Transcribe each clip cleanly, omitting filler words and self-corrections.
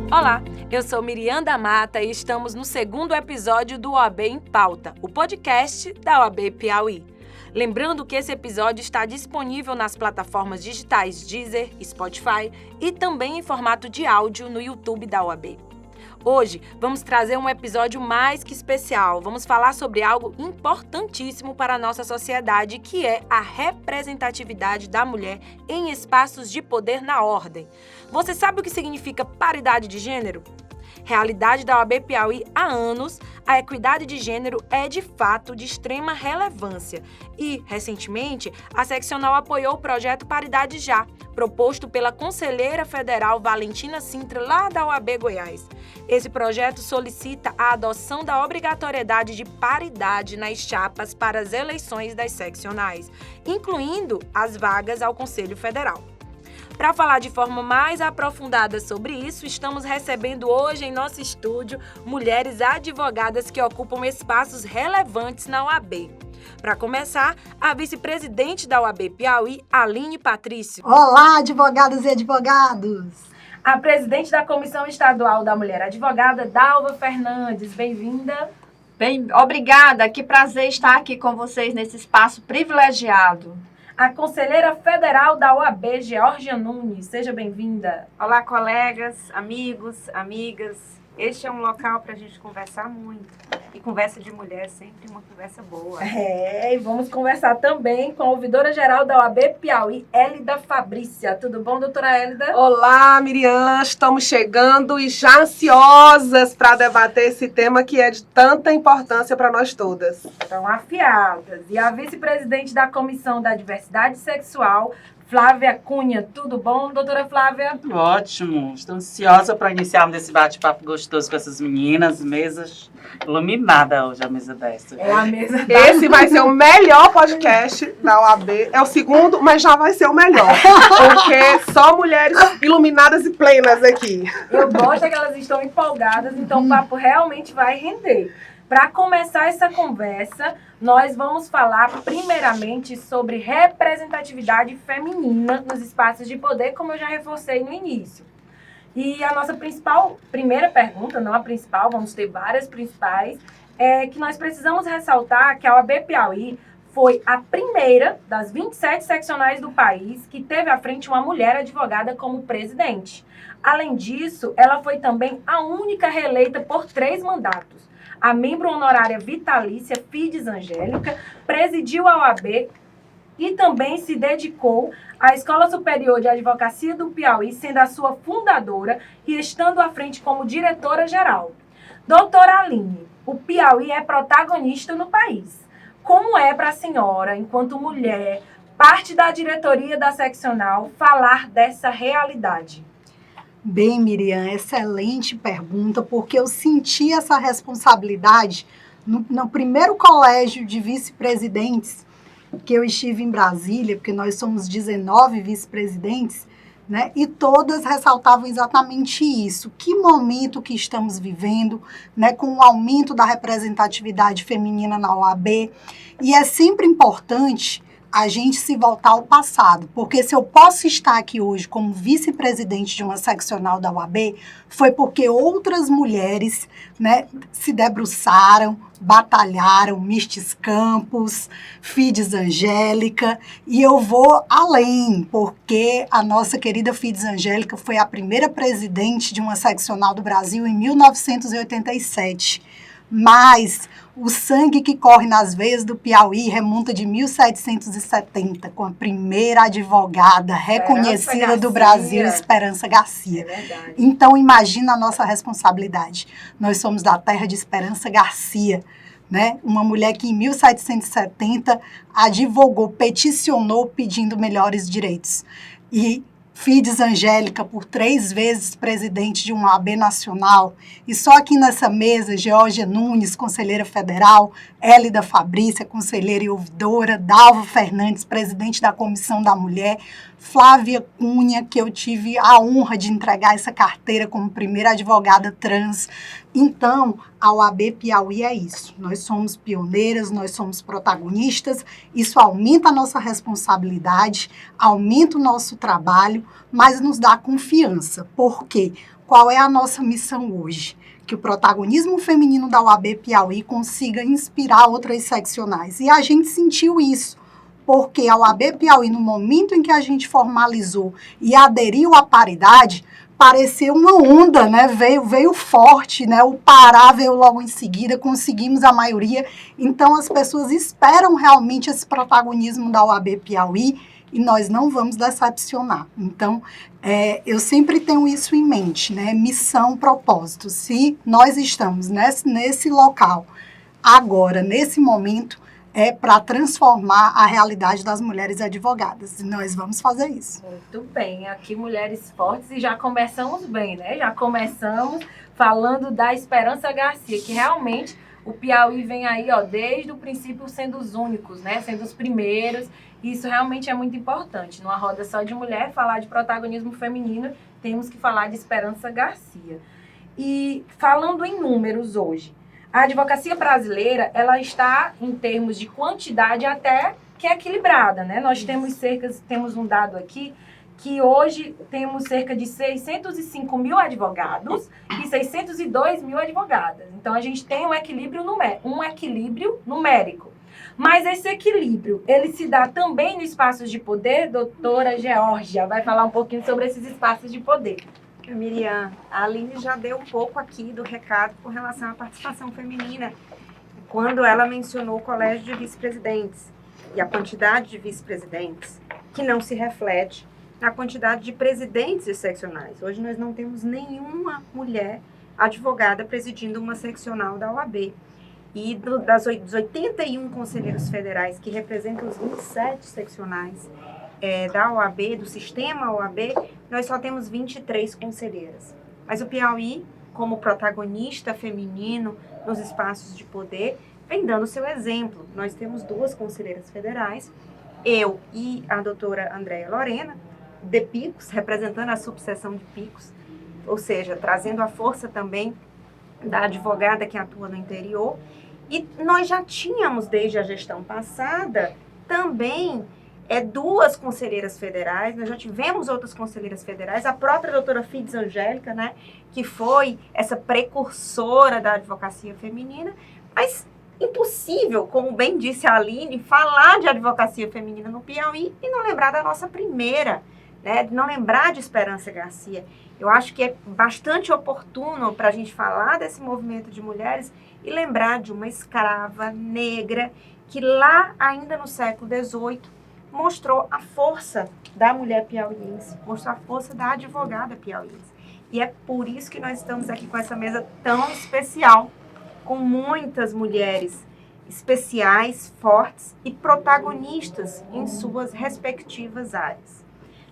Olá, eu sou Miriam da Mata e estamos no segundo episódio do OAB em Pauta, o podcast da OAB Piauí. Lembrando que esse episódio está disponível nas plataformas digitais Deezer, Spotify e também em formato de áudio no YouTube da OAB. Hoje vamos trazer um episódio mais que especial. Vamos falar sobre algo importantíssimo para a nossa sociedade, que é a representatividade da mulher em espaços de poder na ordem. Você sabe o que significa paridade de gênero? Realidade da OAB Piauí há anos, a equidade de gênero é de fato de extrema relevância e, recentemente, a seccional apoiou o projeto Paridade Já, proposto pela conselheira federal Valentina Sintra, lá da OAB Goiás. Esse projeto solicita a adoção da obrigatoriedade de paridade nas chapas para as eleições das seccionais, incluindo as vagas ao Conselho Federal. Para falar de forma mais aprofundada sobre isso, estamos recebendo hoje em nosso estúdio mulheres advogadas que ocupam espaços relevantes na OAB. Para começar, a vice-presidente da OAB Piauí, Aline Patrício. Olá, advogadas e advogados! A presidente da Comissão Estadual da Mulher, advogada Dalva Fernandes. Bem-vinda. Obrigada, que prazer estar aqui com vocês nesse espaço privilegiado. A conselheira federal da OAB, Georgia Nunes. Seja bem-vinda. Olá, colegas, amigos, amigas. Este é um local para a gente conversar muito. E conversa de mulher é sempre uma conversa boa. E vamos conversar também com a ouvidora-geral da OAB Piauí, Élida Fabrícia. Tudo bom, doutora Élida? Olá, Miriam. Estamos chegando e já ansiosas para debater esse tema que é de tanta importância para nós todas. Estão afiadas. E a vice-presidente da Comissão da Diversidade Sexual, Flávia Cunha. Tudo bom, doutora Flávia? Ótimo. Estou ansiosa para iniciarmos esse bate-papo gostoso com essas meninas. Mesas iluminada hoje, a mesa dessa. É a mesa Esse vai ser o melhor podcast da OAB. É o segundo, mas já vai ser o melhor. Porque só mulheres iluminadas e plenas aqui. Eu gosto é que elas estão empolgadas, então o papo realmente vai render. Para começar essa conversa, nós vamos falar primeiramente sobre representatividade feminina nos espaços de poder, como eu já reforcei no início. E a nossa primeira pergunta, não a principal, vamos ter várias principais, é que nós precisamos ressaltar que a OAB Piauí foi a primeira das 27 seccionais do país que teve à frente uma mulher advogada como presidente. Além disso, ela foi também a única reeleita por 3 mandatos. A membro honorária vitalícia Fides Angélica presidiu a OAB e também se dedicou à Escola Superior de Advocacia do Piauí, sendo a sua fundadora e estando à frente como diretora-geral. Doutora Aline, o Piauí é protagonista no país. Como é para a senhora, enquanto mulher, parte da diretoria da seccional, falar dessa realidade? Bem, Miriam, excelente pergunta, porque eu senti essa responsabilidade no primeiro colégio de vice-presidentes que eu estive em Brasília, porque nós somos 19 vice-presidentes, né? E todas ressaltavam exatamente isso. Que momento que estamos vivendo, né? Com o aumento da representatividade feminina na OAB. E é sempre importante a gente se voltar ao passado, porque se eu posso estar aqui hoje como vice-presidente de uma seccional da OAB, foi porque outras mulheres, né, se debruçaram, batalharam, Mistes Campos, Fides Angélica, e eu vou além, porque a nossa querida Fides Angélica foi a primeira presidente de uma seccional do Brasil em 1987. Mas o sangue que corre nas veias do Piauí remonta de 1770, com a primeira advogada reconhecida do Brasil, Esperança Garcia. É verdade. Então, imagina a nossa responsabilidade. Nós somos da terra de Esperança Garcia, né? Uma mulher que em 1770 advogou, peticionou pedindo melhores direitos. E Fides Angélica, por 3 vezes presidente de uma OAB nacional, e só aqui nessa mesa, Georgia Nunes, conselheira federal, Élida Fabrícia, conselheira e ouvidora, Dalva Fernandes, presidente da Comissão da Mulher, Flávia Cunha, que eu tive a honra de entregar essa carteira como primeira advogada trans. Então, A OAB Piauí é isso. Nós somos pioneiras, nós somos protagonistas. Isso aumenta a nossa responsabilidade, aumenta o nosso trabalho, mas nos dá confiança. Por quê? Qual é a nossa missão hoje? Que o protagonismo feminino da OAB Piauí consiga inspirar outras seccionais. E a gente sentiu isso, porque a OAB Piauí, no momento em que a gente formalizou e aderiu à paridade, pareceu uma onda, né? Veio forte, né? O Pará veio logo em seguida, conseguimos a maioria. Então, as pessoas esperam realmente esse protagonismo da OAB Piauí e nós não vamos decepcionar. Então, eu sempre tenho isso em mente, né? Missão, propósito. Se nós estamos nesse local, agora, nesse momento, é para transformar a realidade das mulheres advogadas. E nós vamos fazer isso. Muito bem. Aqui, Mulheres Fortes, e já começamos bem, né? Já começamos falando da Esperança Garcia, que realmente o Piauí vem aí, ó, desde o princípio sendo os únicos, né? Sendo os primeiros. E isso realmente é muito importante. Numa roda só de mulher, falar de protagonismo feminino, temos que falar de Esperança Garcia. E falando em números hoje, a advocacia brasileira, ela está, em termos de quantidade, até que equilibrada, né? Nós temos um dado aqui, que hoje temos cerca de 605 mil advogados e 602 mil advogadas. Então, a gente tem um equilíbrio numérico. Mas esse equilíbrio, ele se dá também no espaços de poder? Doutora Geórgia vai falar um pouquinho sobre esses espaços de poder. Miriam, a Aline já deu um pouco aqui do recado com relação à participação feminina, quando ela mencionou o colégio de vice-presidentes e a quantidade de vice-presidentes, que não se reflete na quantidade de presidentes de seccionais. Hoje nós não temos nenhuma mulher advogada presidindo uma seccional da OAB. E dos 81 conselheiros federais que representam os 27 seccionais da OAB, do sistema OAB, nós só temos 23 conselheiras. Mas o Piauí, como protagonista feminino nos espaços de poder, vem dando seu exemplo. Nós temos 2 conselheiras federais, eu e a doutora Andréia Lorena, de Picos, representando a subseção de Picos, ou seja, trazendo a força também da advogada que atua no interior. E nós já tínhamos, desde a gestão passada, também 2 conselheiras federais, nós já tivemos outras conselheiras federais, a própria doutora Fides Angélica, né, que foi essa precursora da advocacia feminina, mas impossível, como bem disse a Aline, falar de advocacia feminina no Piauí e não lembrar da nossa primeira, né, não lembrar de Esperança Garcia. Eu acho que é bastante oportuno para a gente falar desse movimento de mulheres e lembrar de uma escrava negra que lá ainda no século XVIII mostrou a força da mulher piauiense, mostrou a força da advogada piauiense. E é por isso que nós estamos aqui com essa mesa tão especial, com muitas mulheres especiais, fortes e protagonistas em suas respectivas áreas.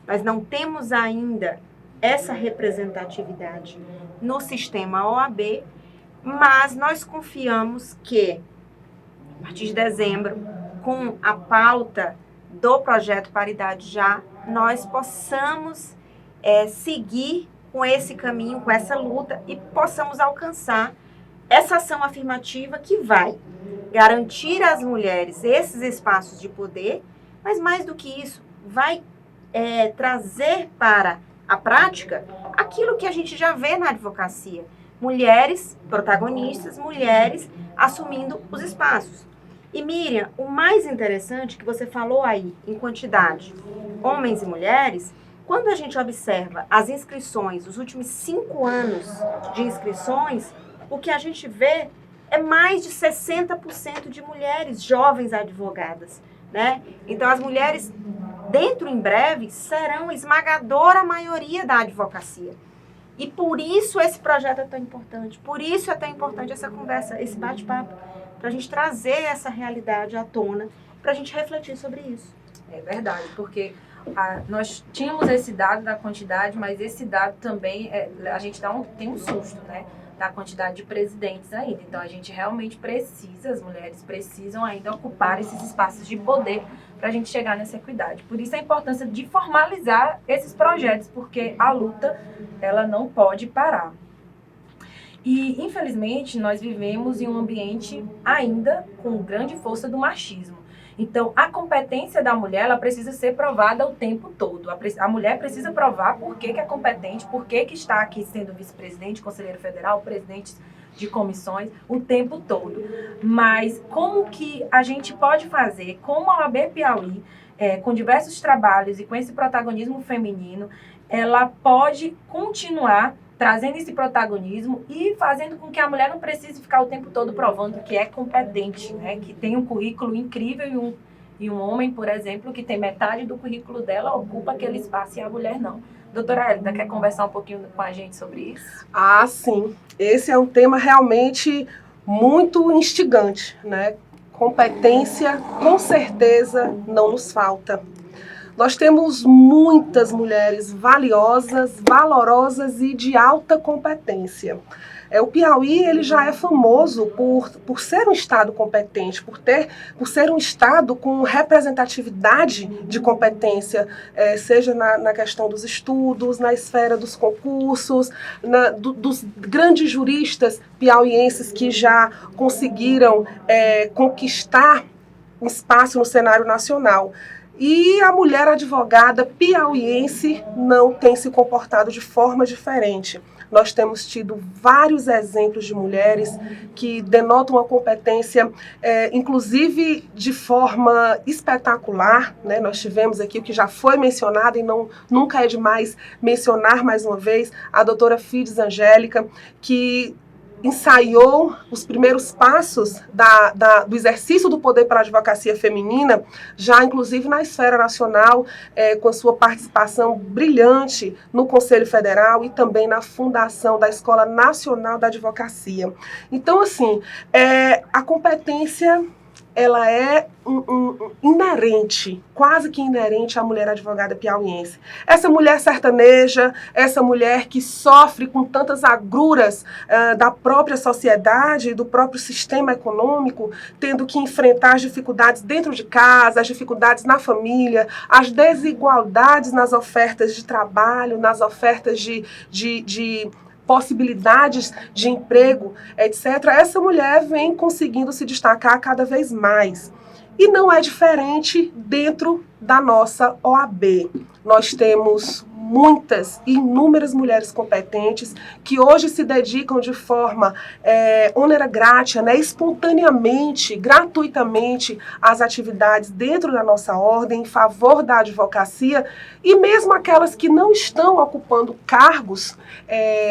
Nós não temos ainda essa representatividade no sistema OAB, mas nós confiamos que, a partir de dezembro, com a pauta do projeto Paridade Já, nós possamos seguir com esse caminho, com essa luta e possamos alcançar essa ação afirmativa que vai garantir às mulheres esses espaços de poder, mas mais do que isso, vai trazer para a prática aquilo que a gente já vê na advocacia. Mulheres protagonistas, mulheres assumindo os espaços. E Miriam, o mais interessante que você falou aí, em quantidade, homens e mulheres, quando a gente observa as inscrições, os últimos 5 anos de inscrições, o que a gente vê é mais de 60% de mulheres jovens advogadas, né? Então, as mulheres, dentro em breve, serão esmagadora maioria da advocacia. E por isso esse projeto é tão importante, por isso é tão importante essa conversa, esse bate-papo, para a gente trazer essa realidade à tona, para a gente refletir sobre isso. É verdade, porque nós tínhamos esse dado da quantidade, mas esse dado também, a gente tem um susto, né? Da quantidade de presidentes ainda. Então, a gente realmente precisa, as mulheres precisam ainda ocupar esses espaços de poder para a gente chegar nessa equidade. Por isso, a importância de formalizar esses projetos, porque a luta, ela não pode parar. E, infelizmente, nós vivemos em um ambiente ainda com grande força do machismo. Então, a competência da mulher, ela precisa ser provada o tempo todo. A mulher precisa provar por que é competente, por que está aqui sendo vice-presidente, conselheiro federal, presidente de comissões, o tempo todo. Mas como que a gente pode fazer, como a OAB Piauí, com diversos trabalhos e com esse protagonismo feminino, ela pode continuar trazendo esse protagonismo e fazendo com que a mulher não precise ficar o tempo todo provando que é competente, né? Que tem um currículo incrível e um homem, por exemplo, que tem metade do currículo dela, ocupa aquele espaço e a mulher não. Doutora Hélida, quer conversar um pouquinho com a gente sobre isso? Ah, sim. Esse é um tema realmente muito instigante, né? Competência, com certeza, não nos falta. Nós temos muitas mulheres valiosas, valorosas e de alta competência. O Piauí ele já é famoso por ser um estado competente, por ser um estado com representatividade de competência, seja na questão dos estudos, na esfera dos concursos, dos grandes juristas piauienses que já conseguiram conquistar um espaço no cenário nacional. E a mulher advogada piauiense não tem se comportado de forma diferente. Nós temos tido vários exemplos de mulheres que denotam uma competência, inclusive de forma espetacular, né? Nós tivemos aqui o que já foi mencionado e nunca é demais mencionar mais uma vez, a doutora Fides Angélica, que ensaiou os primeiros passos do exercício do poder pela advocacia feminina, já inclusive na esfera nacional, com sua participação brilhante no Conselho Federal e também na fundação da Escola Nacional da Advocacia. Então, assim, a competência ela é inerente, quase que inerente à mulher advogada piauiense. Essa mulher sertaneja, essa mulher que sofre com tantas agruras da própria sociedade, do próprio sistema econômico, tendo que enfrentar as dificuldades dentro de casa, as dificuldades na família, as desigualdades nas ofertas de trabalho, nas ofertas de possibilidades de emprego, etc., essa mulher vem conseguindo se destacar cada vez mais. E não é diferente dentro da nossa OAB. Nós temos muitas e inúmeras mulheres competentes que hoje se dedicam de forma onera gratia, né, espontaneamente, gratuitamente às atividades dentro da nossa ordem, em favor da advocacia, e mesmo aquelas que não estão ocupando cargos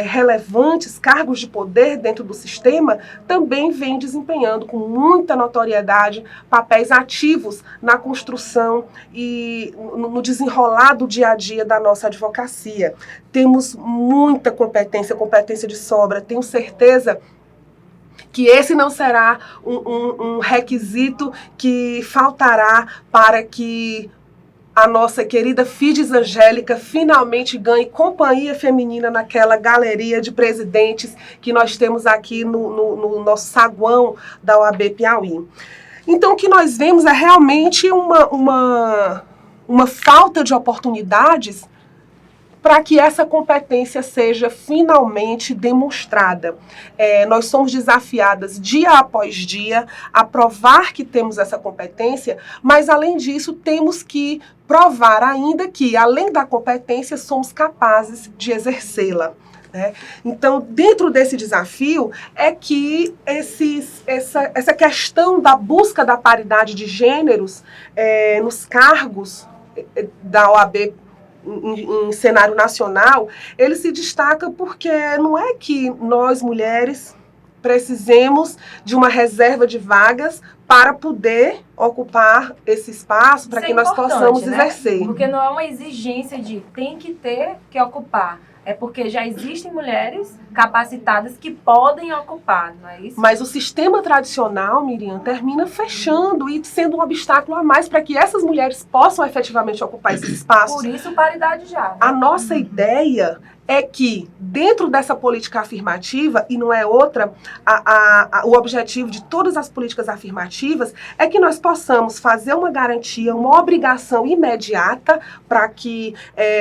relevantes, cargos de poder dentro do sistema, também vêm desempenhando com muita notoriedade papéis ativos na construção e no desenrolar do dia a dia da nossa advocacia. Temos muita competência de sobra. Tenho certeza que esse não será um requisito que faltará para que a nossa querida Fides Angélica finalmente ganhe companhia feminina naquela galeria de presidentes que nós temos aqui no nosso saguão da OAB Piauí. Então, o que nós vemos é realmente uma falta de oportunidades para que essa competência seja finalmente demonstrada. Nós somos desafiadas dia após dia a provar que temos essa competência, mas além disso temos que provar ainda que, além da competência, somos capazes de exercê-la. Então, dentro desse desafio é que essa questão da busca da paridade de gêneros nos cargos da OAB em cenário nacional, ele se destaca porque não é que nós, mulheres, precisemos de uma reserva de vagas para poder ocupar esse espaço, para que nós possamos exercer. Porque não é uma exigência de tem que ter que ocupar. É porque já existem mulheres capacitadas que podem ocupar, não é isso? Mas o sistema tradicional, Miriam, termina fechando e sendo um obstáculo a mais para que essas mulheres possam efetivamente ocupar esse espaço. Por isso, paridade já. Né? A nossa ideia é que, dentro dessa política afirmativa, e não é outra, o objetivo de todas as políticas afirmativas é que nós possamos fazer uma garantia, uma obrigação imediata para que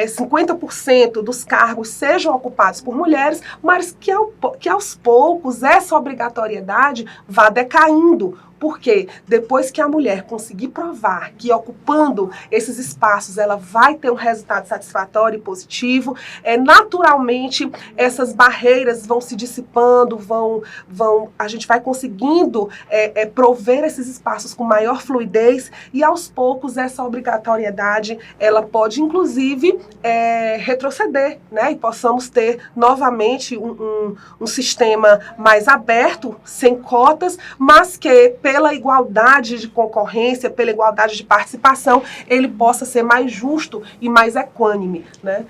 50% dos cargos sejam ocupados por mulheres, mas que aos poucos essa obrigatoriedade vá decaindo. Porque depois que a mulher conseguir provar que ocupando esses espaços ela vai ter um resultado satisfatório e positivo, naturalmente essas barreiras vão se dissipando, a gente vai conseguindo prover esses espaços com maior fluidez e aos poucos essa obrigatoriedade ela pode inclusive retroceder, né? E possamos ter novamente um sistema mais aberto, sem cotas, mas que pela igualdade de concorrência, pela igualdade de participação, ele possa ser mais justo e mais equânime, né?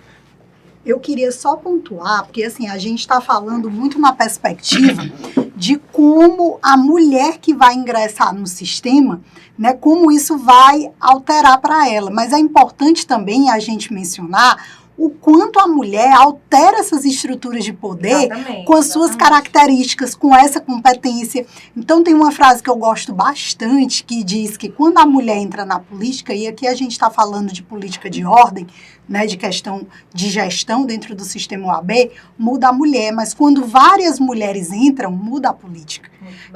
Eu queria só pontuar, porque assim, a gente está falando muito na perspectiva de como a mulher que vai ingressar no sistema, né, como isso vai alterar para ela. Mas é importante também a gente mencionar o quanto a mulher altera essas estruturas de poder com as suas características, com essa competência. Então, tem uma frase que eu gosto bastante, que diz que quando a mulher entra na política, e aqui a gente está falando de política de ordem, né, de questão de gestão dentro do sistema OAB, muda a mulher, mas quando várias mulheres entram, muda a política.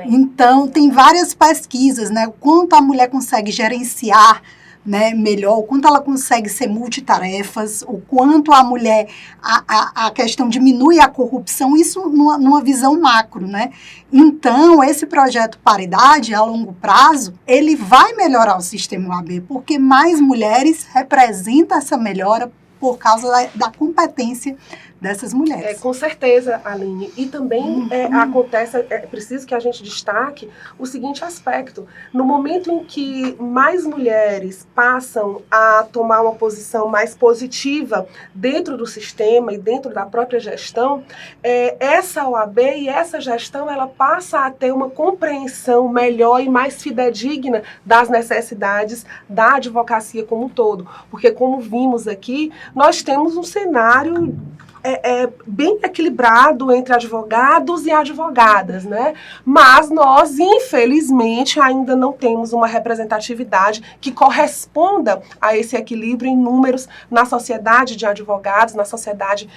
Então, tem várias pesquisas, né, o quanto a mulher consegue gerenciar, né, melhor, o quanto ela consegue ser multitarefas, o quanto a mulher, a questão diminui a corrupção, isso numa visão macro, né? Então, esse projeto Paridade, a longo prazo, ele vai melhorar o sistema OAB, porque mais mulheres representam essa melhora por causa da competência dessas mulheres. Com certeza, Aline. E também acontece, é preciso que a gente destaque o seguinte aspecto. No momento em que mais mulheres passam a tomar uma posição mais positiva dentro do sistema e dentro da própria gestão, essa OAB e essa gestão, ela passa a ter uma compreensão melhor e mais fidedigna das necessidades da advocacia como um todo. Porque, como vimos aqui, nós temos um cenário bem equilibrado entre advogados e advogadas, né? Mas nós, infelizmente, ainda não temos uma representatividade que corresponda a esse equilíbrio em números na sociedade de advogados, na sociedade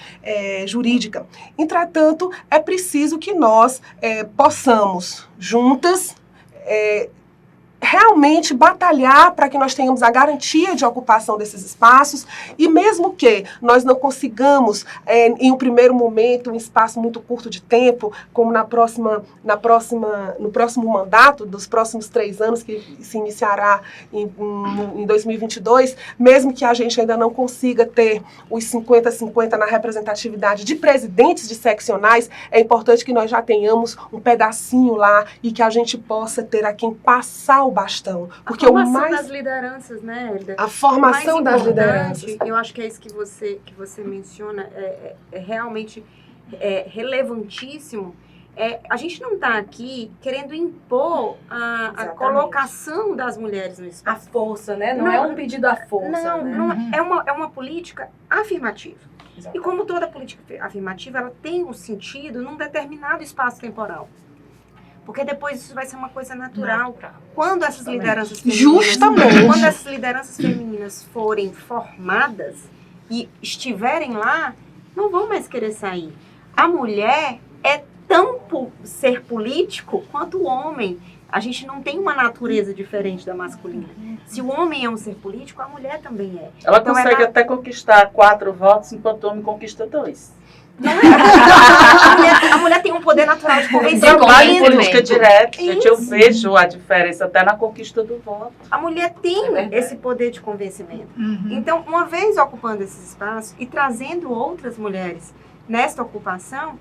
jurídica. Entretanto, é preciso que nós possamos, juntas, realmente batalhar para que nós tenhamos a garantia de ocupação desses espaços e mesmo que nós não consigamos, em um primeiro momento, um espaço muito curto de tempo, como no próximo mandato, dos próximos 3 anos, que se iniciará em 2022, mesmo que a gente ainda não consiga ter os 50-50 na representatividade de presidentes de seccionais, é importante que nós já tenhamos um pedacinho lá e que a gente possa ter a quem passar o bastão. Porque a formação das lideranças, né, Elida? A formação das lideranças. Eu acho que é isso que você menciona, é realmente relevantíssimo. A gente não está aqui querendo impor a colocação das mulheres no espaço. A força, né? Não é um pedido à força. Não, é uma política afirmativa. Exatamente. E como toda política afirmativa, ela tem um sentido num determinado espaço temporal. Porque depois isso vai ser uma coisa natural. Quando essas lideranças femininas, quando essas lideranças femininas forem formadas e estiverem lá, não vão mais querer sair. A mulher é tão ser político quanto o homem. A gente não tem uma natureza diferente da masculina. Se o homem é um ser político, a mulher também é. Ela então consegue até conquistar 4 votos, enquanto o homem conquista 2. Não é? A mulher tem um poder natural de convencimento. Trabalho em política direta, gente, eu vejo a diferença até na conquista do voto. A mulher tem esse poder de convencimento. Então, uma vez ocupando esses espaços e trazendo outras mulheres nesta ocupação,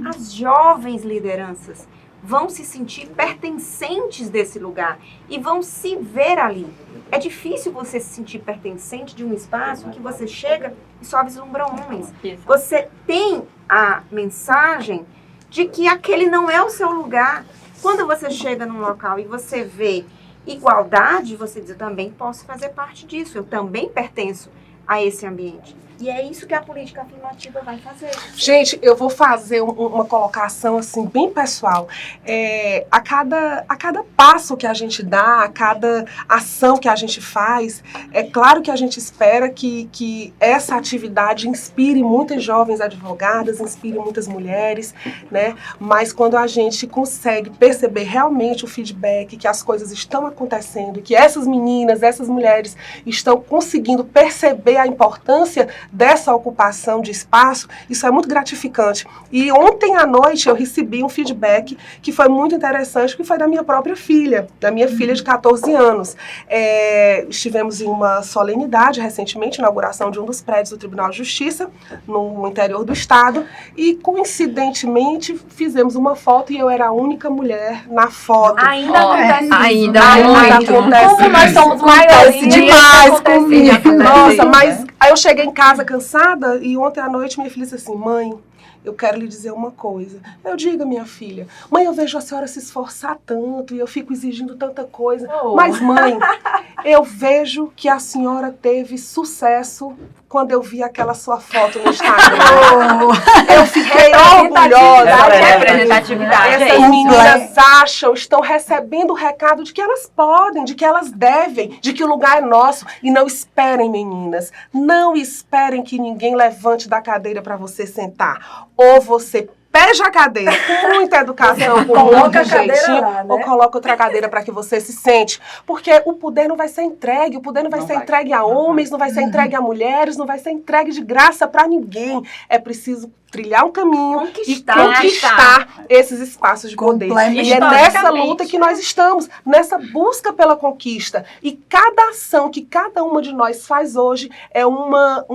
as jovens lideranças vão se sentir pertencentes desse lugar e vão se ver ali. É difícil você se sentir pertencente de um espaço em que você chega e só vislumbra homens. Você tem a mensagem de que aquele não é o seu lugar. Quando você chega num local e você vê igualdade, você diz, eu também posso fazer parte disso, eu também pertenço a esse ambiente. E é isso que a política afirmativa vai fazer. Gente, eu vou fazer uma colocação assim bem pessoal. A cada passo que a gente dá, a cada ação que a gente faz, é claro que a gente espera que essa atividade inspire muitas jovens advogadas, inspire muitas mulheres, né? Mas quando a gente consegue perceber realmente o feedback, que as coisas estão acontecendo, que essas meninas, essas mulheres estão conseguindo perceber a importância dessa ocupação de espaço, isso é muito gratificante. E ontem à noite eu recebi um feedback que foi muito interessante, que foi da minha própria filha, da minha filha de 14 anos. Estivemos em uma solenidade recentemente, inauguração de um dos prédios do Tribunal de Justiça, no interior do estado, e coincidentemente fizemos uma foto e eu era a única mulher na foto. Ainda acontece isso. Ainda muito. acontece. Como nós somos Acontece maioria, demais acontece, comigo. acontece. Nossa, mas aí eu cheguei em casa cansada e ontem à noite minha filha disse assim, mãe, eu quero lhe dizer uma coisa. Eu digo, minha filha, mãe, eu vejo a senhora se esforçar tanto e eu fico exigindo tanta coisa. Mas, mãe, eu vejo que a senhora teve sucesso quando eu vi aquela sua foto no Instagram. Eu fiquei orgulhosa. Representatividade. Essas meninas estão recebendo o recado de que elas podem, de que elas devem, de que o lugar é nosso. E não esperem, meninas, não esperem que ninguém levante da cadeira para você sentar. Ou você peja a cadeira com muita educação, com muito jeitinho, lá, né? ou coloca outra cadeira para que você se sente. Porque o poder não vai ser entregue, o poder não vai ser entregue a homens, não vai ser entregue a mulheres, não vai ser entregue de graça para ninguém. É preciso trilhar um caminho e conquistar esses espaços de poder. E é nessa luta que nós estamos, nessa busca pela conquista. E cada ação que cada uma de nós faz hoje é uma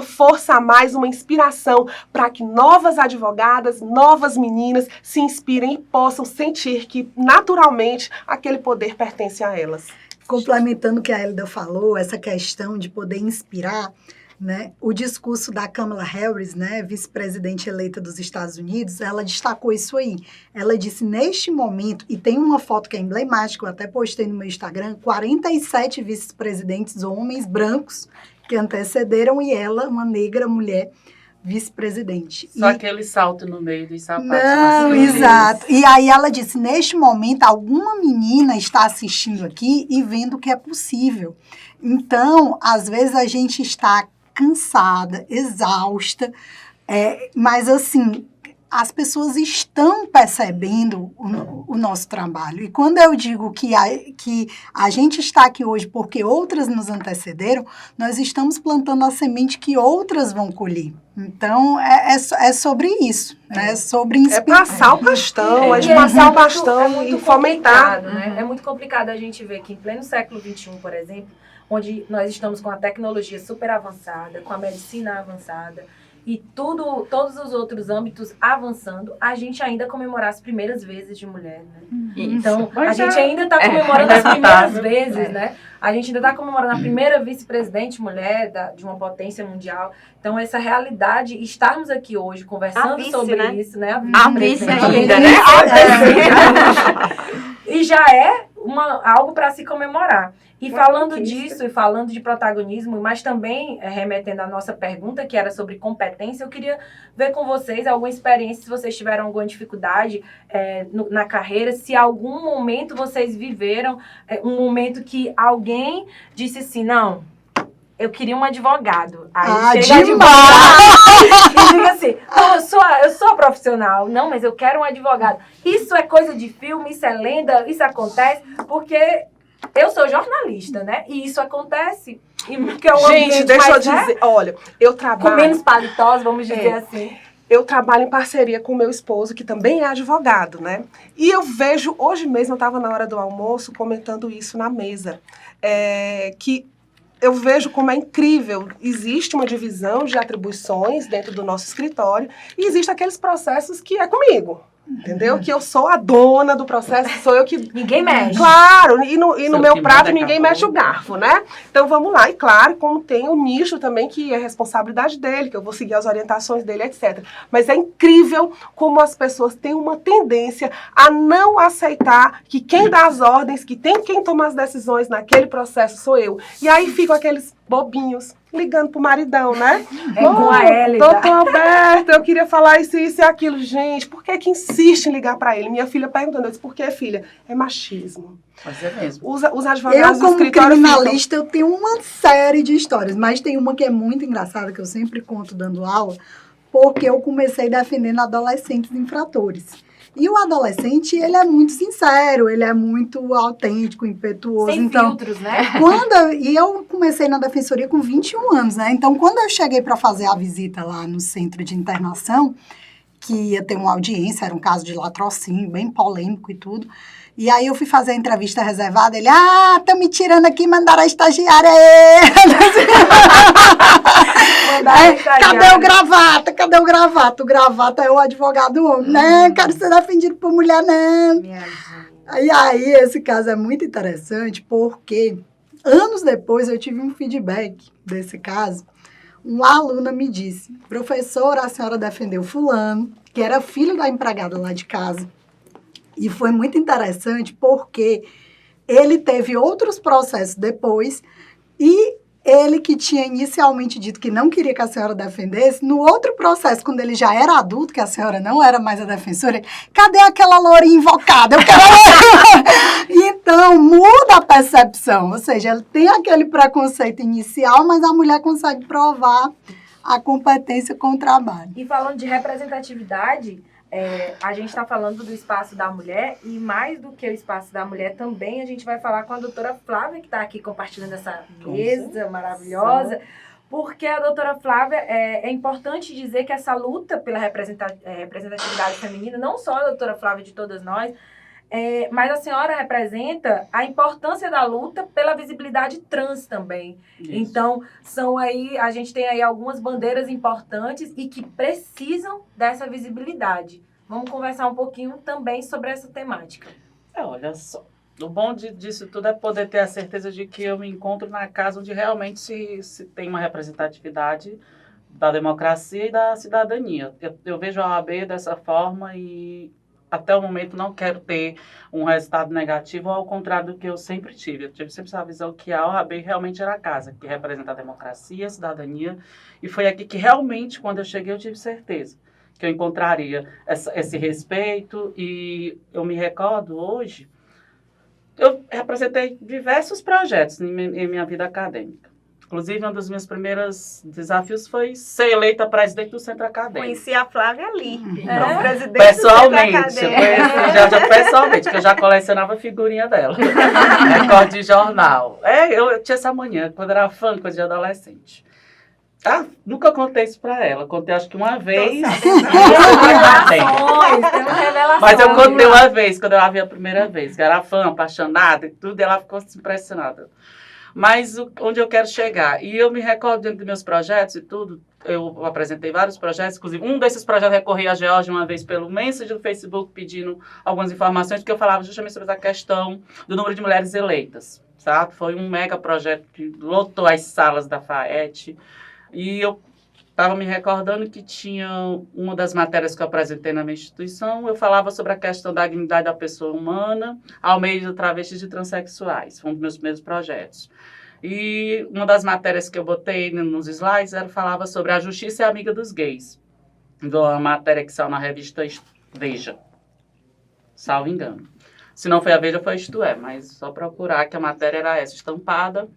força a mais, uma inspiração para que novas advogadas, novas meninas se inspirem e possam sentir que, naturalmente, aquele poder pertence a elas. Complementando o que a Hélida falou, essa questão de poder inspirar, né? O discurso da Kamala Harris, né, vice-presidente eleita dos Estados Unidos, ela destacou isso aí. Ela disse, neste momento, e tem uma foto que é emblemática, eu até postei no meu Instagram, 47 vice-presidentes homens brancos que antecederam e ela, uma negra mulher, vice-presidente. Só aquele salto no meio dos sapatos. Não, exato. E aí ela disse, neste momento, alguma menina está assistindo aqui e vendo que é possível. Então, às vezes a gente está cansada, exausta, mas assim, as pessoas estão percebendo o nosso trabalho. E quando eu digo que a gente está aqui hoje porque outras nos antecederam, nós estamos plantando a semente que outras vão colher. Então, é sobre isso, né? É sobre inspirar. É passar o bastão, é de passar o bastão e fomentar. Né? É muito complicado a gente ver que em pleno século XXI, por exemplo, onde nós estamos com a tecnologia super avançada, com a medicina avançada, e todos os outros âmbitos avançando, a gente ainda comemorar as primeiras vezes de mulher, né? Então, a gente ainda está comemorando as primeiras vezes, né? A gente ainda está comemorando a primeira vice-presidente mulher de uma potência mundial. Então, essa realidade, estarmos aqui hoje conversando sobre isso, né? A vice ainda, né? E já é algo para se comemorar. E falando disso, e falando de protagonismo, mas também remetendo à nossa pergunta, que era sobre competência, eu queria ver com vocês alguma experiência, se vocês tiveram alguma dificuldade na carreira, se em algum momento vocês viveram um momento que alguém disse assim, não, eu queria um advogado. Aí chega advogado e diga assim, não, eu sou profissional, não, mas eu quero um advogado. Isso é coisa de filme, isso é lenda, isso acontece, porque eu sou jornalista, né? E isso acontece. Gente, deixa eu dizer, olha, eu trabalho... Com menos paletós, vamos dizer assim. Eu trabalho em parceria com o meu esposo, que também é advogado, né? E eu vejo, hoje mesmo eu estava na hora do almoço comentando isso na mesa, que eu vejo como é incrível. Existe uma divisão de atribuições dentro do nosso escritório e existem aqueles processos que é comigo. Entendeu? Que eu sou a dona do processo, sou eu que... Ninguém mexe. Claro, e no meu prato ninguém mexe o garfo, né? Então vamos lá, e claro, como tem o nicho também, que é responsabilidade dele, que eu vou seguir as orientações dele, etc. Mas é incrível como as pessoas têm uma tendência a não aceitar que quem dá as ordens, que tem quem toma as decisões naquele processo sou eu. E aí ficam aqueles bobinhos. ligando pro maridão, né? Com a Hélida. Doutor Alberto, eu queria falar isso e aquilo. Gente, por que insiste em ligar para ele? Minha filha perguntando, eu disse, por que, filha? É machismo. Mas é mesmo. Os advogados Eu, do como escritório criminalista, eu tenho uma série de histórias, mas tem uma que é muito engraçada, que eu sempre conto dando aula, porque eu comecei defendendo adolescentes infratores. E o adolescente, ele é muito sincero, ele é muito autêntico, impetuoso. Sem filtros, né? E eu comecei na defensoria com 21 anos, né? Então, quando eu cheguei para fazer a visita lá no centro de internação, que ia ter uma audiência, era um caso de latrocínio, bem polêmico e tudo. E aí eu fui fazer a entrevista reservada, ele, estão me tirando aqui, mandaram a estagiária aí. Cadê o gravata? Cadê o gravata? O gravata é o advogado homem. Não, quero ser defendido por mulher, não. E aí, esse caso é muito interessante, porque anos depois eu tive um feedback desse caso. Uma aluna me disse, professora, a senhora defendeu fulano, que era filho da empregada lá de casa. E foi muito interessante porque ele teve outros processos depois e ele que tinha inicialmente dito que não queria que a senhora defendesse, no outro processo, quando ele já era adulto, que a senhora não era mais a defensora, cadê aquela lourinha invocada? Eu quero Então, muda a percepção, ou seja, ele tem aquele preconceito inicial, mas a mulher consegue provar a competência com o trabalho. E falando de representatividade, a gente está falando do espaço da mulher e mais do que o espaço da mulher também a gente vai falar com a doutora Flávia, que está aqui compartilhando essa mesa maravilhosa, porque a doutora Flávia, é importante dizer que essa luta pela representatividade feminina, não só a doutora Flávia de todas nós, mas a senhora representa a importância da luta pela visibilidade trans também. Isso. Então, a gente tem aí algumas bandeiras importantes e que precisam dessa visibilidade. Vamos conversar um pouquinho também sobre essa temática. Olha só, o bom disso tudo é poder ter a certeza de que eu me encontro na casa onde realmente se tem uma representatividade da democracia e da cidadania. Eu vejo a OAB dessa forma e até o momento não quero ter um resultado negativo, ao contrário do que eu sempre tive. Eu tive sempre essa visão que a OAB realmente era a casa, que representa a democracia, a cidadania, e foi aqui que realmente, quando eu cheguei, eu tive certeza que eu encontraria esse respeito, e eu me recordo hoje, eu representei diversos projetos em minha vida acadêmica. Inclusive, um dos meus primeiros desafios foi ser eleita presidente do Centro Acadêmico. Conheci a Flávia ali, como presidente pessoalmente, do Centro Acadêmico. Pessoalmente, que eu já colecionava figurinha dela. Recorde de jornal. Eu tinha essa manhã, quando era fã, coisa de adolescente. Nunca contei isso pra ela. Contei acho que uma vez. Mas eu contei uma vez, quando eu a vi a primeira vez. Que era fã, apaixonada e tudo, e ela ficou impressionada. Mas onde eu quero chegar? E eu me recordo dentro dos meus projetos e tudo, eu apresentei vários projetos, inclusive um desses projetos recorri a Georgia uma vez pelo Messenger do Facebook pedindo algumas informações, porque eu falava justamente sobre a questão do número de mulheres eleitas, sabe? Foi um mega projeto que lotou as salas da FAET, e eu estava me recordando que tinha uma das matérias que eu apresentei na minha instituição, eu falava sobre a questão da dignidade da pessoa humana ao meio de travestis e transexuais. Foi um dos meus primeiros projetos. E uma das matérias que eu botei nos slides falava sobre a justiça é amiga dos gays. Uma matéria que saiu na revista Veja, salvo engano. Se não foi a Veja, foi Isto É, mas só procurar que a matéria era essa, estampada.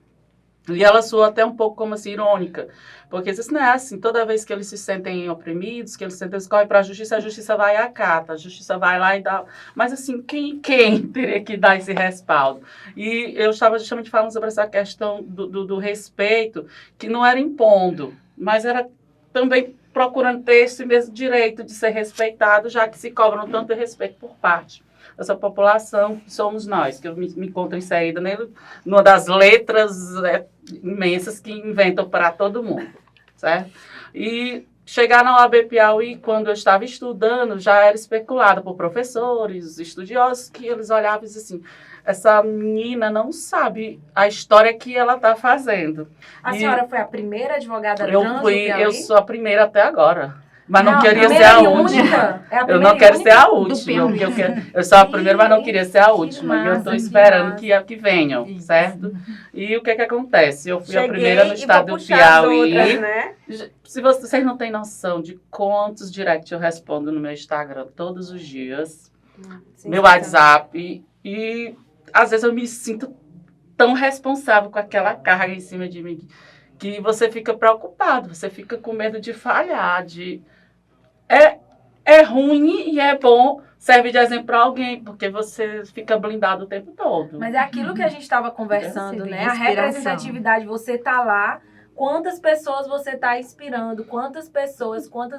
E ela soou até um pouco como assim, irônica, porque isso não é assim, toda vez que eles se sentem oprimidos, que eles correm para a justiça vai e acata, a justiça vai lá e dá, mas assim, quem teria que dar esse respaldo? E eu estava justamente falando sobre essa questão do respeito, que não era impondo, mas era também procurando ter esse mesmo direito de ser respeitado, já que se cobram tanto respeito por parte dessa população que somos nós, que eu me encontro inserida numa das letras imensas que inventam para todo mundo, certo? E chegar na OAB Piauí, quando eu estava estudando, já era especulado por professores, estudiosos, que eles olhavam e diziam assim, essa menina não sabe a história que ela está fazendo. A senhora foi a primeira advogada trans do Piauí? Eu sou a primeira até agora. Mas não queria primeira ser a e última. única. É a Eu primeira não e quero única ser a do última. Piauí. Eu sou a primeira, mas não queria ser a última. E eu massa, estou que esperando massa. que venham, Isso. certo? E o que acontece? Eu fui a Cheguei primeira no e estado vou do puxar as Piauí. outras, né? Se vocês não têm noção de quantos directs eu respondo no meu Instagram todos os dias, meu WhatsApp, e às vezes eu me sinto tão responsável com aquela carga em cima de mim que você fica preocupado, você fica com medo de falhar, é ruim e é bom, serve de exemplo para alguém, porque você fica blindado o tempo todo. Mas é aquilo que a gente estava conversando, Servir né? de A inspiração. representatividade, você tá lá, quantas pessoas você tá inspirando, quantas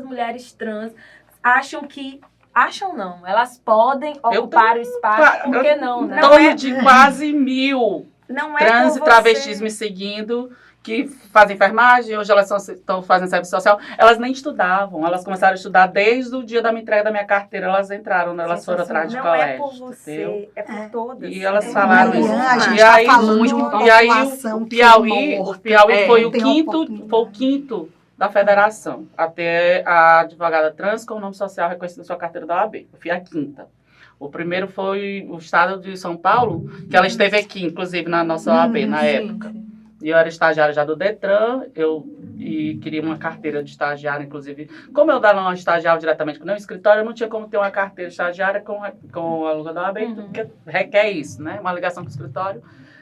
mulheres trans acham que... Acham não, elas podem ocupar o espaço, por que não, né? Em torno de quase 1.000 Não é trans por e travestis você. me seguindo, que fazem enfermagem, hoje elas estão fazendo serviço social. Elas nem estudavam, elas começaram a estudar desde o dia da minha entrega da minha carteira, elas entraram, elas foram atrás de Não colégio. é por você, entendeu? é por todas. E elas É falaram por isso. Miriam, a uma. gente E está aí, falando de uma E aí população o que Piauí, é morta, foi não o tem quinto, oportunidade. foi o quinto da federação, até a advogada trans com o nome social reconhecido na sua carteira da OAB. Eu fui a quinta. O primeiro foi o estado de São Paulo, que ela esteve aqui, inclusive, na nossa OAB, na época. E eu era estagiária já do Detran, e queria uma carteira de estagiária, inclusive. Como eu não estagiava diretamente com o meu escritório, eu não tinha como ter uma carteira de estagiária com a aluga da OAB, porque requer isso, né? Uma ligação com o escritório.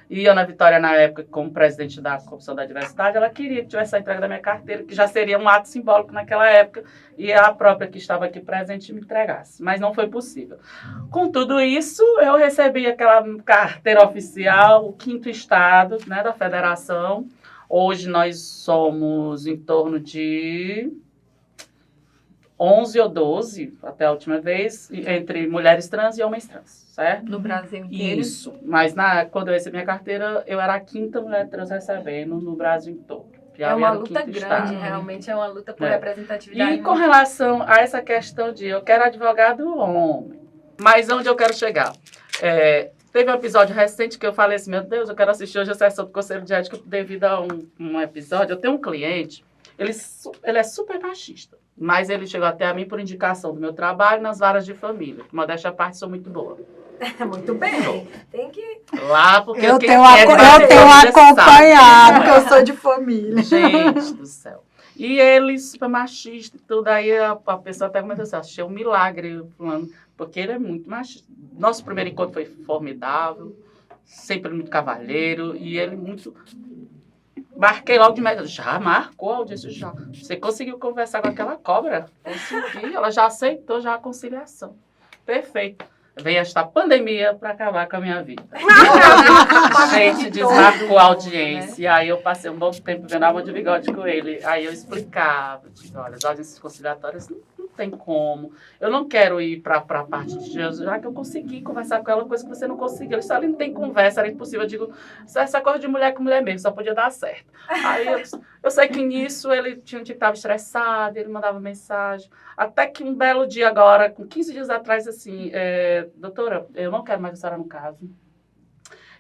E Ana Vitória, na época, como presidente da Comissão da Diversidade, ela queria que tivesse a entrega da minha carteira, que já seria um ato simbólico naquela época, e a própria que estava aqui presente me entregasse. Mas não foi possível. Com tudo isso, eu recebi aquela carteira oficial, o quinto estado, né, da federação. Hoje nós somos em torno de 11 ou 12, até a última vez, entre mulheres trans e homens trans. Certo? No Brasil inteiro. Isso, mas quando eu recebi minha carteira, eu era a quinta mulher trans recebendo no Brasil todo. É uma era o luta quinto grande, estado. realmente é uma luta por É. representatividade. E com relação a essa questão de eu quero advogado homem, mas onde eu quero chegar? Teve um episódio recente que eu falei assim, meu Deus, eu quero assistir hoje a sessão do Conselho de Ética devido a um episódio. Eu tenho um cliente, ele é super machista, mas ele chegou até a mim por indicação do meu trabalho nas varas de família. Modéstia à parte, sou muito boa. Muito bem, tem que... Lá, porque Eu quem tenho conhece sabe acompanhado, como que é. eu sou de família. Gente do céu. E ele, super machista e tudo, aí a pessoa até comentou assim, achei um milagre, fulano, porque ele é muito machista. Nosso primeiro encontro foi formidável, sempre muito cavalheiro, e ele muito... Marquei logo de meta. Já marcou a audiência? Já. Você conseguiu conversar com aquela cobra? Consegui. Ela já aceitou já a conciliação. Perfeito. Veio esta pandemia para acabar com a minha vida. A gente desmarcou a audiência. E aí eu passei um bom tempo vendo água de bigode com ele. Aí eu explicava, tipo, olha, as audiências conciliatórias não tem como. Eu não quero ir para a parte de Jesus, já que eu consegui conversar com ela, coisa que você não conseguiu. Ele não tem conversa, era impossível. Eu digo, essa coisa de mulher com mulher mesmo, só podia dar certo. Aí eu sei que nisso ele tinha um dia que estava estressado, ele mandava mensagem. Até que um belo dia agora, com 15 dias atrás, assim, doutora, eu não quero mais a senhora no caso.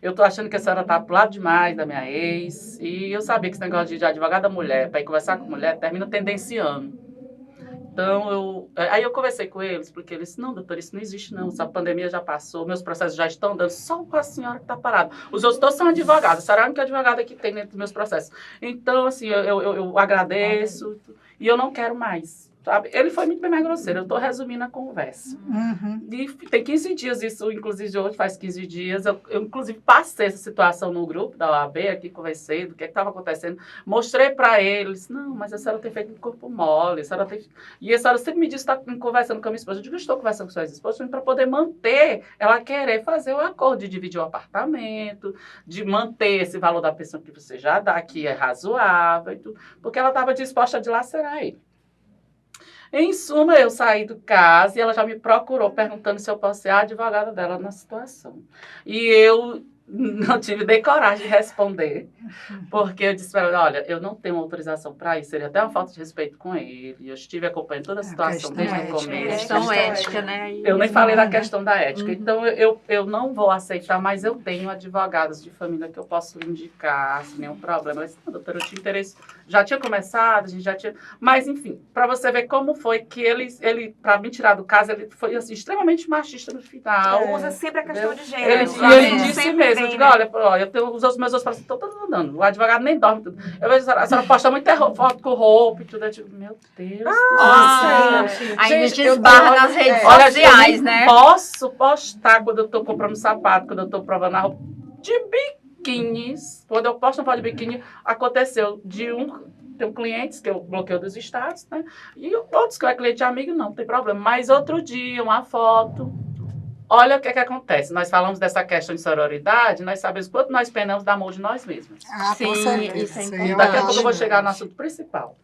Eu tô achando que a senhora tá pro lado demais da minha ex. E eu sabia que esse negócio de advogada mulher, para ir conversar com mulher, termina tendenciando. Então, aí eu conversei com eles, porque eles disseram, não, doutor, isso não existe não, essa pandemia já passou, meus processos já estão andando, só com a senhora que está parada. Os outros todos são advogados, a senhora é a única advogada que tem dentro dos meus processos. Então, assim, eu agradeço e eu não quero mais. Sabe? Ele foi muito bem mais grosseiro, eu estou resumindo a conversa. Uhum. E tem 15 dias isso, inclusive hoje faz 15 dias, eu inclusive passei essa situação no grupo da OAB, aqui conversei do que estava acontecendo, mostrei para eles, não, mas a senhora tem feito um corpo mole, e a senhora sempre me disse que está conversando com a minha esposa, eu digo, eu estou conversando com suas esposas para poder manter, ela querer fazer o acordo de dividir o apartamento, de manter esse valor da pensão que você já dá, que é razoável, e tudo, porque ela estava disposta a dilacerar ele. Em suma, eu saí do caso e ela já me procurou perguntando se eu posso ser a advogada dela na situação. E eu não tive nem coragem de responder, porque eu disse para ela, olha, eu não tenho autorização para isso, seria até uma falta de respeito com ele. Eu estive acompanhando toda a situação desde o começo. Questão ética, né? Eu nem falei da questão da ética. Então, eu não vou aceitar, mas eu tenho advogados de família que eu posso indicar, sem nenhum problema. Eu disse, não, doutora, eu tinha interesse. Já tinha começado, a gente já tinha... Mas, enfim, para você ver como foi que ele para me tirar do caso, ele foi assim, extremamente machista no final. Usa sempre a questão de gênero. Ele disse mesmo, eu digo, olha, eu tenho os meus outros pacientes estão todos andando. O advogado nem dorme. Tudo. Eu vejo a senhora posta muita foto com roupa e tudo. Eu digo, meu Deus do céu. Aí a gente Gente, esbarra nas redes olha, sociais, eu né? posso postar quando eu tô comprando sapato, quando eu tô provando a roupa de biquínis. Quando eu posto uma foto de biquíni, aconteceu de tem clientes que eu bloqueio dos status, né? E outros que é cliente amigo, não tem problema. Mas outro dia, uma foto. Olha o que acontece. Nós falamos dessa questão de sororidade, nós sabemos quanto nós penamos da mão de nós mesmos. Ah, com Sim, certeza. isso é Isso importante. Daqui a pouco eu vou chegar no assunto principal.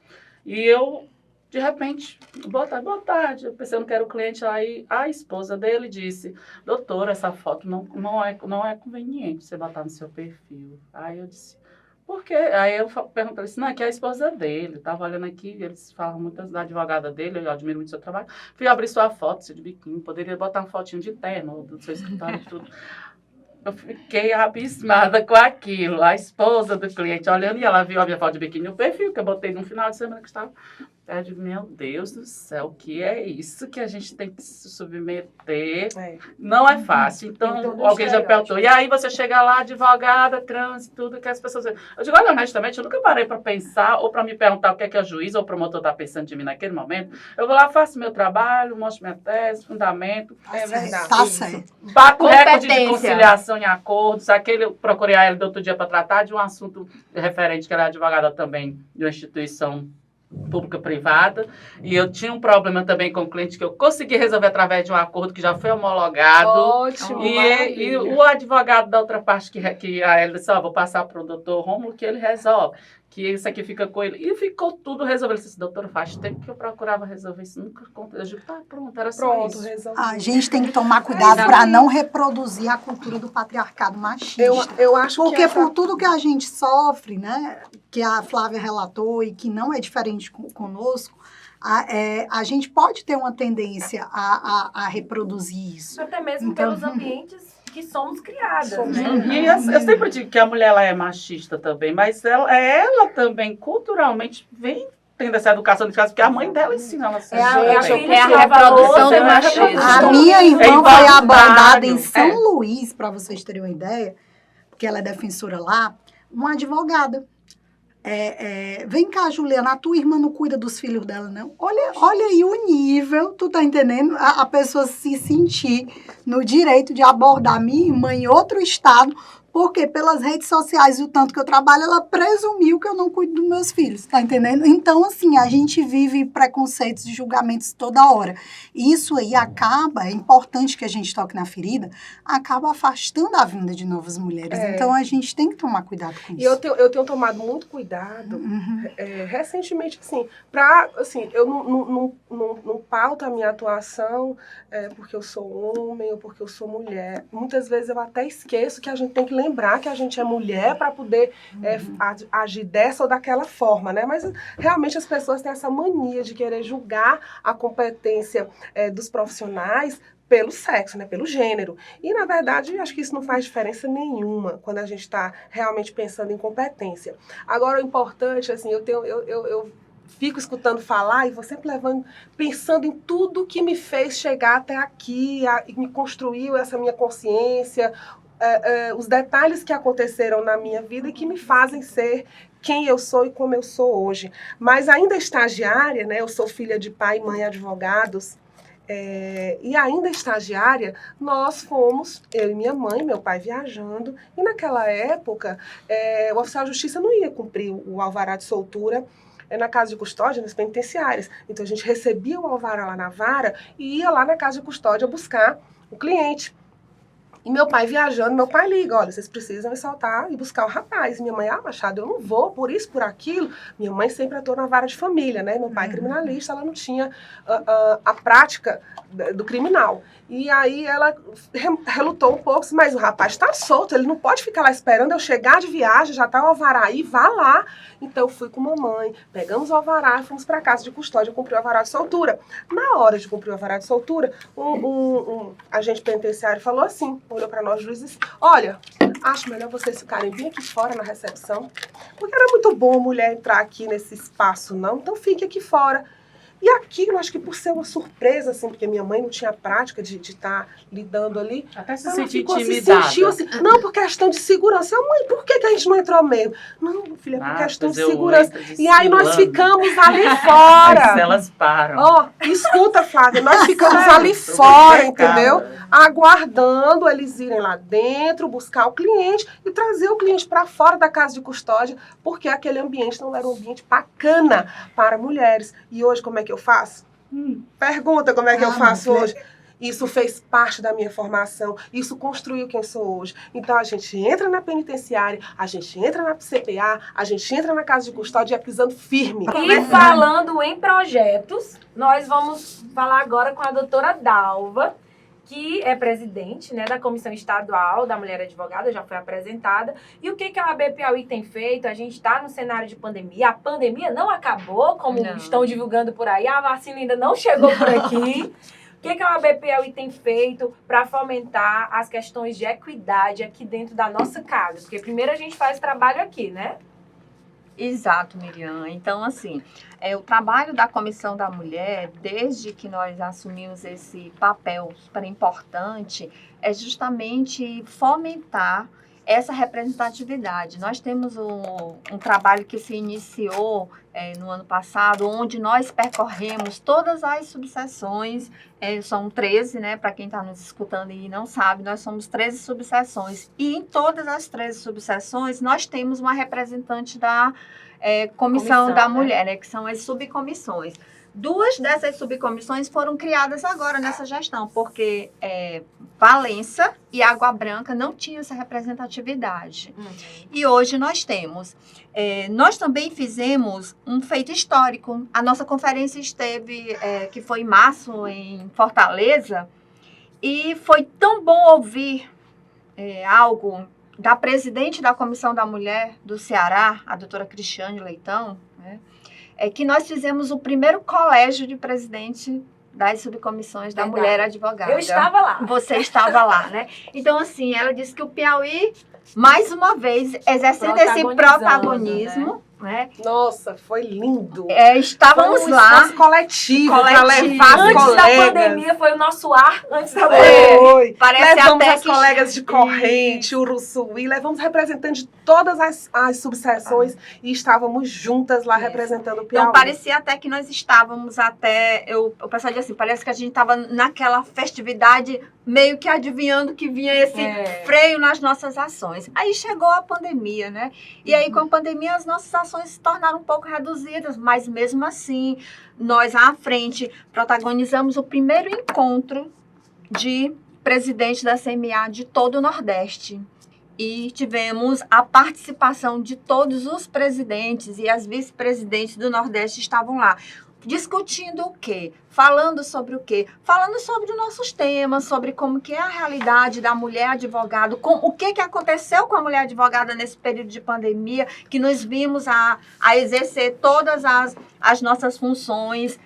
E eu, de repente, boa tarde, eu pensando que era o cliente, aí a esposa dele disse, doutora, essa foto não é conveniente você botar no seu perfil. Aí eu disse, por quê? Aí eu perguntei assim, não, é que é a esposa dele, estava olhando aqui, eles falam muito da advogada dele, eu admiro muito o seu trabalho. Fui abrir sua foto, de biquíni, poderia botar uma fotinho de terno do seu escritório e tudo. Eu fiquei abismada com aquilo. A esposa do cliente olhando e ela viu a minha foto de biquíni no perfil, que eu botei no final de semana que estava. Eu digo, meu Deus do céu, o que é isso que a gente tem que se submeter? Não é fácil. Então, alguém já perguntou. E aí você chega lá, advogada, trânsito, tudo que as pessoas... Eu digo, olha, honestamente, eu nunca parei para pensar ou para me perguntar o que é que o juiz ou o promotor está pensando de mim naquele momento. Eu vou lá, faço meu trabalho, mostro minha tese, fundamento. É verdade. Tá certo. Bato recorde de conciliação em acordos. Eu procurei a ela do outro dia para tratar de um assunto referente, que ela é advogada também de uma instituição pública-privada, e eu tinha um problema também com o cliente que eu consegui resolver através de um acordo que já foi homologado. Ótimo, E o advogado da outra parte que a ela disse, vou passar para o doutor Rômulo que ele resolve, que isso aqui fica com ele. E ficou tudo resolvido. Ele disse, doutor, faz tempo que eu procurava resolver isso, nunca aconteceu. Eu digo, tá, pronto, era só isso. Resolvido. A gente tem que tomar cuidado para não reproduzir a cultura do patriarcado machista. Eu acho Porque que por tudo que a gente sofre, né, que a Flávia relatou e que não é diferente conosco, a gente pode ter uma tendência a reproduzir isso. Até mesmo Então, pelos ambientes que somos criadas, Somos. né? E eu sempre digo que a mulher ela é machista também, mas ela também, culturalmente, vem tendo essa educação de casa, porque a mãe dela ensina ela a ser a jovem. filha É a que lava reprodução louça, do né? machismo. A minha irmã foi igualitário. abordada em São É. Luís, para vocês terem uma ideia, porque ela é defensora lá, uma advogada. Vem cá, Juliana, a tua irmã não cuida dos filhos dela, não? Olha aí o nível, tu tá entendendo? A pessoa se sentir no direito de abordar minha irmã em outro estado, porque pelas redes sociais e o tanto que eu trabalho, ela presumiu que eu não cuido dos meus filhos, tá entendendo? Então, assim, a gente vive preconceitos e julgamentos toda hora. E isso aí acaba, é importante que a gente toque na ferida, acaba afastando a vinda de novas mulheres. Então, a gente tem que tomar cuidado com E isso. eu tenho tomado muito cuidado, recentemente, assim, eu não pauto a minha atuação porque eu sou homem ou porque eu sou mulher. Muitas vezes eu até esqueço que a gente tem que lembrar que a gente é mulher para poder agir dessa ou daquela forma, né? Mas realmente as pessoas têm essa mania de querer julgar a competência dos profissionais pelo sexo, né, pelo gênero. E, na verdade, acho que isso não faz diferença nenhuma quando a gente está realmente pensando em competência. Agora, o importante, assim, eu fico escutando falar e vou sempre pensando em tudo que me fez chegar até aqui, e me construiu essa minha consciência, os detalhes que aconteceram na minha vida e que me fazem ser quem eu sou e como eu sou hoje. Mas ainda estagiária, né, eu sou filha de pai e mãe advogados, e ainda estagiária, nós fomos, eu e minha mãe, meu pai viajando, e naquela época o oficial de justiça não ia cumprir o alvará de soltura na casa de custódia, nas penitenciárias. Então a gente recebia o alvará lá na vara e ia lá na casa de custódia buscar o cliente. E meu pai viajando, meu pai liga, olha, vocês precisam ir saltar e buscar o rapaz. Minha mãe, Machado, eu não vou, por isso, por aquilo. Minha mãe sempre atuou na vara de família, né? Meu pai é criminalista, ela não tinha a prática do criminal. E aí ela relutou um pouco, mas o rapaz está solto, ele não pode ficar lá esperando eu chegar de viagem, já tá o alvará aí, vá lá. Então eu fui com mamãe, pegamos o alvará e fomos para casa de custódia, eu cumpri o alvará de soltura. Na hora de cumprir o alvará de soltura, um agente penitenciário falou assim, olhou para nós juízes, olha, acho melhor vocês ficarem bem aqui fora na recepção, porque era muito bom a mulher entrar aqui nesse espaço, não, então fique aqui fora. E aquilo, acho que por ser uma surpresa, assim, porque minha mãe não tinha prática de estar lidando ali. Até se ela sentir ficou, intimidada. se sentiu assim, não, por questão de segurança. Eu, mãe, por que a gente não entrou mesmo? Não, filha, por questão de segurança. E aí nós ficamos ali fora. Elas param. Ó, escuta, Flávia, nós ficamos ali fora, entendeu? Aguardando eles irem lá dentro, buscar o cliente e trazer o cliente para fora da casa de custódia, porque aquele ambiente não era um ambiente bacana para mulheres. E hoje, como é que eu faço? Pergunta como é que eu faço hoje. Isso fez parte da minha formação, isso construiu quem sou hoje. Então a gente entra na penitenciária, a gente entra na CPA, a gente entra na casa de custódia pisando firme. E falando em projetos, nós vamos falar agora com a doutora Dalva, que é presidente, né, da Comissão Estadual da Mulher Advogada, já foi apresentada. E o que a OAB Piauí tem feito? A gente está no cenário de pandemia. A pandemia não acabou, como estão divulgando por aí. A vacina ainda não chegou por aqui. O que a OAB Piauí tem feito para fomentar as questões de equidade aqui dentro da nossa casa? Porque primeiro a gente faz trabalho aqui, né? Exato, Miriam. Então, assim, o trabalho da Comissão da Mulher, desde que nós assumimos esse papel super importante, é justamente fomentar essa representatividade. Nós temos um trabalho que se iniciou no ano passado, onde nós percorremos todas as subseções, são 13, né? Para quem está nos escutando e não sabe, nós somos 13 subseções. E em todas as 13 subseções, nós temos uma representante da Comissão da Mulher, né? Que são as subcomissões. 2 dessas subcomissões foram criadas agora nessa gestão, porque Valença e Água Branca não tinham essa representatividade. E hoje nós temos. Nós também fizemos um feito histórico. A nossa conferência esteve, que foi em março, em Fortaleza, e foi tão bom ouvir algo da presidente da Comissão da Mulher do Ceará, a doutora Cristiane Leitão, né? Que nós fizemos o primeiro colégio de presidente das subcomissões da Mulher Advogada. Eu estava lá. Você estava lá, né? Então, assim, ela disse que o Piauí, mais uma vez, exercendo esse protagonismo, né? Nossa, foi lindo. Estávamos foi um lá. esforço coletivo para levar as Antes colegas. da pandemia, foi o nosso ar antes da pandemia. Foi. Parece Levamos até as que... colegas de Corrente, Uruçuí, levamos representantes de todas as subseções e estávamos juntas lá representando o Piauí. Então, parecia até que nós estávamos o pessoal dizia assim, parece que a gente estava naquela festividade meio que adivinhando que vinha esse freio nas nossas ações. Aí chegou a pandemia, né? E aí, com a pandemia, as nossas ações se tornaram um pouco reduzidas, mas mesmo assim, nós à frente protagonizamos o primeiro encontro de presidente da CMA de todo o Nordeste. E tivemos a participação de todos os presidentes e as vice-presidentes do Nordeste estavam lá. Discutindo o quê? Falando sobre o quê? Falando sobre os nossos temas, sobre como que é a realidade da mulher advogada, o que aconteceu com a mulher advogada nesse período de pandemia, que nos vimos a exercer todas as nossas funções,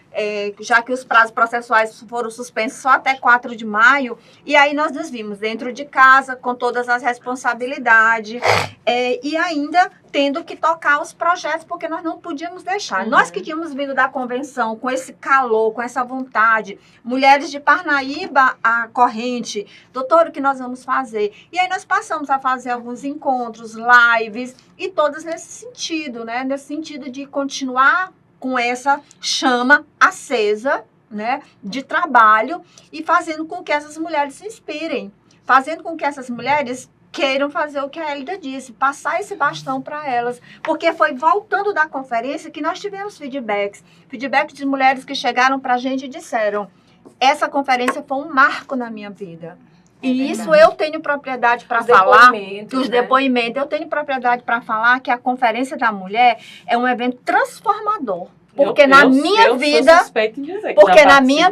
já que os prazos processuais foram suspensos só até 4 de maio, e aí nós nos vimos dentro de casa, com todas as responsabilidades, e ainda tendo que tocar os projetos, porque nós não podíamos deixar. Nós que tínhamos vindo da convenção com esse calor, com essa vontade, mulheres de Parnaíba a Corrente, doutor, o que nós vamos fazer? E aí nós passamos a fazer alguns encontros, lives, e todas nesse sentido, né? Nesse sentido de continuar com essa chama acesa, né, de trabalho e fazendo com que essas mulheres se inspirem, fazendo com que essas mulheres queiram fazer o que a Elida disse, passar esse bastão para elas, porque foi voltando da conferência que nós tivemos feedbacks de mulheres que chegaram para a gente e disseram, essa conferência foi um marco na minha vida. E isso eu tenho propriedade para falar. Os né? depoimentos. Eu tenho propriedade para falar que a Conferência da Mulher é um evento transformador. Porque na minha vida, porque na minha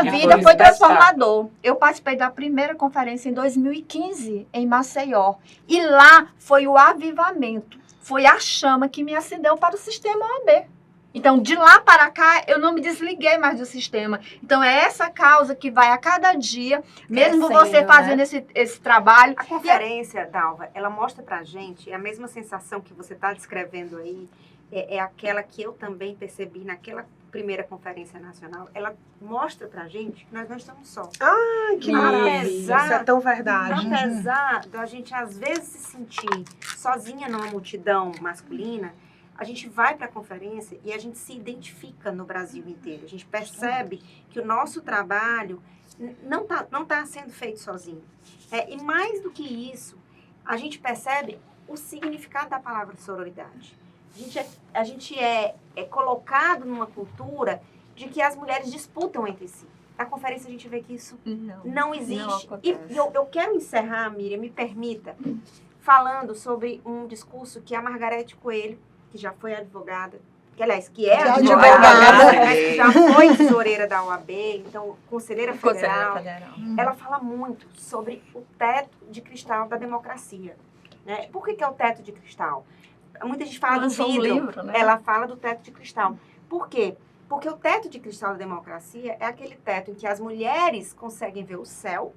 vida foi transformador. Eu participei da primeira conferência em 2015 em Maceió. E lá foi o avivamento, foi a chama que me acendeu para o sistema OAB. Então, de lá para cá, eu não me desliguei mais do sistema. Então, é essa causa que vai a cada dia, mesmo você fazendo esse trabalho. A conferência, Dalva, ela mostra pra gente, é a mesma sensação que você está descrevendo aí, é aquela que eu também percebi naquela primeira conferência nacional. Ela mostra pra gente que nós não estamos só. Ai, que maravilha. Isso é tão verdade. Apesar da gente, às vezes, se sentir sozinha numa multidão masculina, a gente vai para a conferência e a gente se identifica no Brasil inteiro. A gente percebe que o nosso trabalho não tá sendo feito sozinho. E mais do que isso, a gente percebe o significado da palavra sororidade. A gente é colocado numa cultura de que as mulheres disputam entre si. Na conferência a gente vê que isso não existe. E eu quero encerrar, Miriam, me permita, falando sobre um discurso que a Margarete Coelho, que já foi advogada, que é advogada, que já foi tesoureira da OAB, então conselheira federal, ela fala muito sobre o teto de cristal da democracia. Né? Por que é o teto de cristal? Muita gente fala do vidro, né? Ela fala do teto de cristal. Por quê? Porque o teto de cristal da democracia é aquele teto em que as mulheres conseguem ver o céu,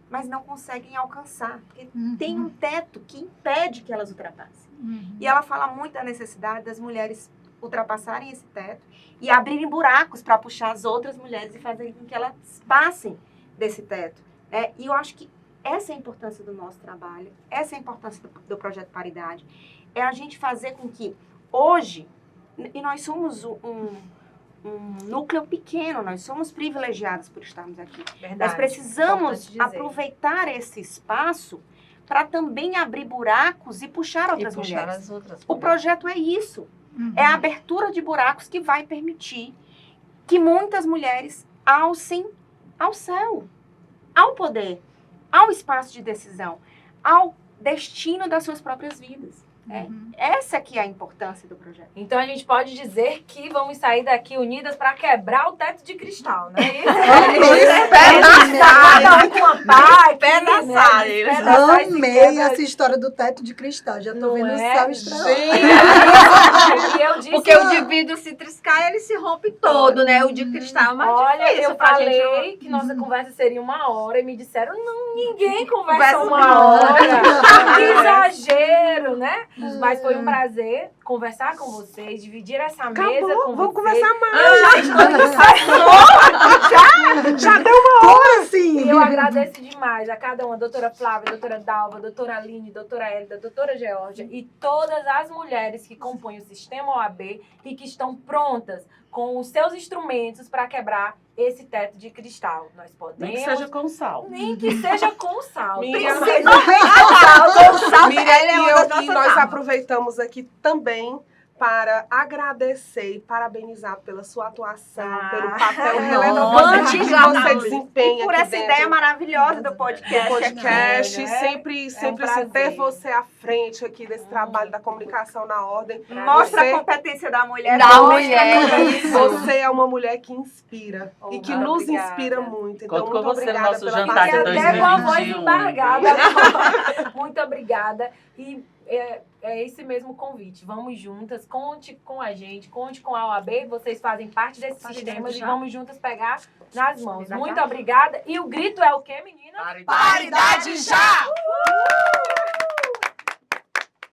mas não conseguem alcançar. Porque tem um teto que impede que elas ultrapassem. E ela fala muito da necessidade das mulheres ultrapassarem esse teto e abrirem buracos para puxar as outras mulheres e fazerem com que elas passem desse teto. E eu acho que essa é a importância do nosso trabalho, essa é a importância do Projeto Paridade. É a gente fazer com que hoje, e nós somos um núcleo pequeno, nós somos privilegiados por estarmos aqui. Verdade, nós precisamos aproveitar esse espaço para também abrir buracos e puxar outras mulheres. O projeto é isso. É a abertura de buracos que vai permitir que muitas mulheres alcem ao céu, ao poder, ao espaço de decisão, ao destino das suas próprias vidas. Essa aqui é a importância do projeto. Então a gente pode dizer que vamos sair daqui unidas para quebrar o teto de cristal, né? Amei essa história do teto de cristal. Já tô vendo o céu estrelado. Porque o de vidro se triscar, ele se rompe todo, né? O de cristal é mais difícil. Eu falei que nossa conversa seria 1 hora e me disseram, não, ninguém conversa 1 hora. Que exagero, né? Mas foi um prazer conversar com vocês, dividir essa mesa com vocês. Vamos conversar mais. Já deu 1 hora. Como assim? E eu agradeço demais a cada uma, a doutora Flávia, a doutora Dalva, a doutora Aline, a doutora Hélida, a doutora Geórgia e todas as mulheres que compõem o sistema OAB e que estão prontas com os seus instrumentos para quebrar esse teto de cristal. Nós podemos... Nem que seja com sal. Nem que seja com sal. Miriam, e nós aproveitamos aqui também para agradecer e parabenizar pela sua atuação, pelo papel relevante que você desempenha por aqui essa ideia maravilhosa do podcast. Sempre assim, ter você à frente aqui desse trabalho da comunicação na ordem. Mostra a competência da mulher. Você é uma mulher que inspira e que nos inspira muito. Então, Conto com muito você no obrigada nosso pela jantar de parceria. Até com a voz 2021. embargada. Muito obrigada. E é esse mesmo convite. Vamos juntas, conte com a gente, conte com a OAB. Vocês fazem parte desse sistema e vamos juntas pegar nas mãos. Muito obrigada. E o grito é o quê, meninas? Paridade já!